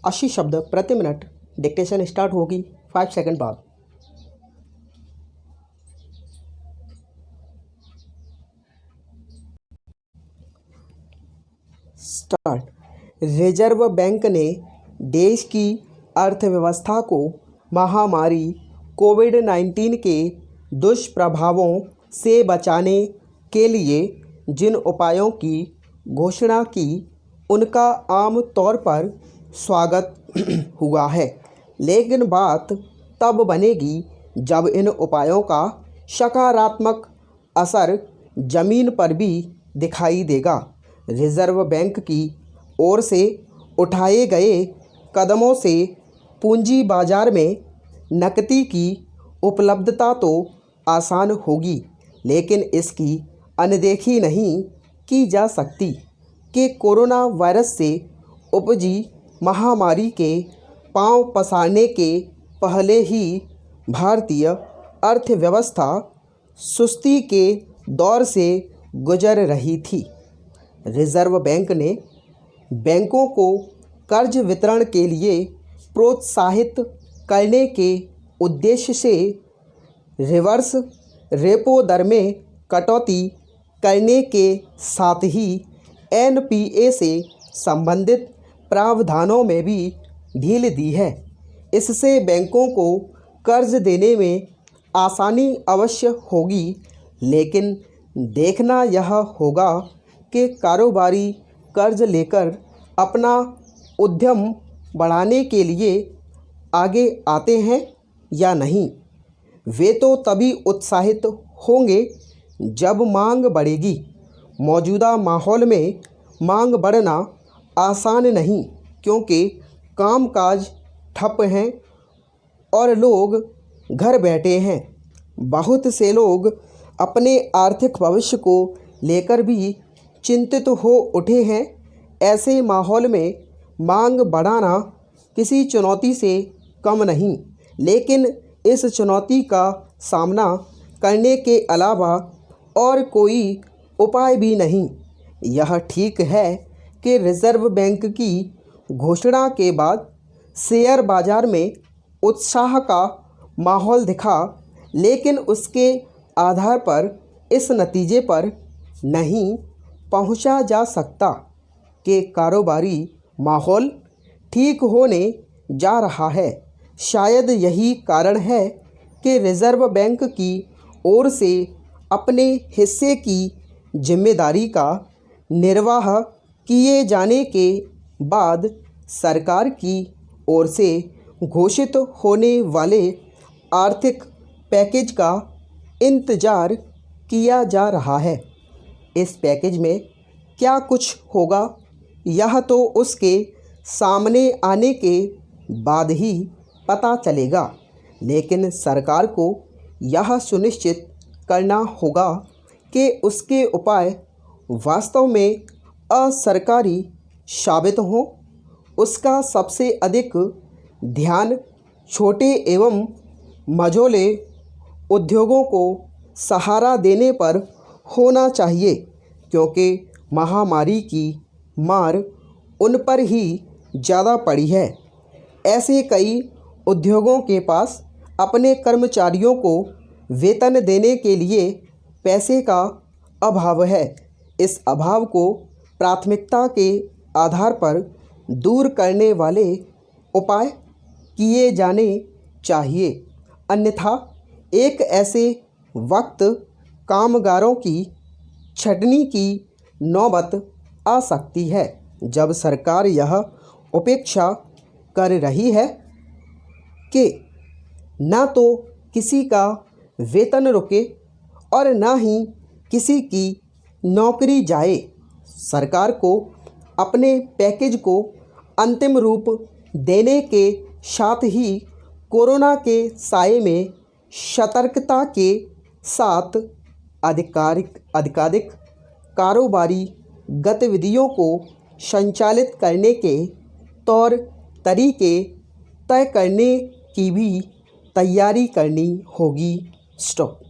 80 शब्द प्रति minute. Dictation start होगी 5 सेकंड बाद। स्टार्ट। रिजर्व बैंक ने देश की अर्थव्यवस्था को महामारी कोविड-19 के दुष्प्रभावों से बचाने के लिए जिन उपायों की घोषणा की उनका आम तौर पर स्वागत हुआ है, लेकिन बात तब बनेगी जब इन उपायों का सकारात्मक असर ज़मीन पर भी दिखाई देगा। रिजर्व बैंक की ओर से उठाए गए कदमों से पूंजी बाजार में नकदी की उपलब्धता तो आसान होगी, लेकिन इसकी अनदेखी नहीं की जा सकती कि कोरोना वायरस से उपजी महामारी के पांव पसारने के पहले ही भारतीय अर्थव्यवस्था सुस्ती के दौर से गुजर रही थी। रिजर्व बैंक ने बैंकों को कर्ज वितरण के लिए प्रोत्साहित करने के उद्देश्य से रिवर्स रेपो दर में कटौती करने के साथ ही एनपीए से संबंधित प्रावधानों में भी ढील दी है। इससे बैंकों को कर्ज देने में आसानी अवश्य होगी, लेकिन देखना यह होगा कि कारोबारी कर्ज लेकर अपना उद्यम बढ़ाने के लिए आगे आते हैं या नहीं। वे तो तभी उत्साहित होंगे जब मांग बढ़ेगी। मौजूदा माहौल में मांग बढ़ना आसान नहीं, क्योंकि कामकाज ठप हैं और लोग घर बैठे हैं। बहुत से लोग अपने आर्थिक भविष्य को लेकर भी चिंतित हो उठे हैं। ऐसे माहौल में मांग बढ़ाना किसी चुनौती से कम नहीं, लेकिन इस चुनौती का सामना करने के अलावा और कोई उपाय भी नहीं। यह ठीक है कि रिजर्व बैंक की घोषणा के बाद शेयर बाजार में उत्साह का माहौल दिखा, लेकिन उसके आधार पर इस नतीजे पर नहीं पहुंचा जा सकता कि कारोबारी माहौल ठीक होने जा रहा है। शायद यही कारण है कि रिजर्व बैंक की ओर से अपने हिस्से की जिम्मेदारी का निर्वाह किए जाने के बाद सरकार की ओर से घोषित होने वाले आर्थिक पैकेज का इंतज़ार किया जा रहा है। इस पैकेज में क्या कुछ होगा, यह तो उसके सामने आने के बाद ही पता चलेगा, लेकिन सरकार को यह सुनिश्चित करना होगा कि उसके उपाय वास्तव में असरकारी साबित हों। उसका सबसे अधिक ध्यान छोटे एवं मझोले उद्योगों को सहारा देने पर होना चाहिए, क्योंकि महामारी की मार उन पर ही ज़्यादा पड़ी है। ऐसे कई उद्योगों के पास अपने कर्मचारियों को वेतन देने के लिए पैसे का अभाव है। इस अभाव को प्राथमिकता के आधार पर दूर करने वाले उपाय किए जाने चाहिए, अन्यथा एक ऐसे वक्त कामगारों की छटनी की नौबत आ सकती है जब सरकार यह उपेक्षा कर रही है कि न तो किसी का वेतन रुके और न ही किसी की नौकरी जाए। सरकार को अपने पैकेज को अंतिम रूप देने के साथ ही कोरोना के साए में सतर्कता के साथ अधिकाधिक कारोबारी गतिविधियों को संचालित करने के तौर तरीके तय करने की भी तैयारी करनी होगी। स्टॉप।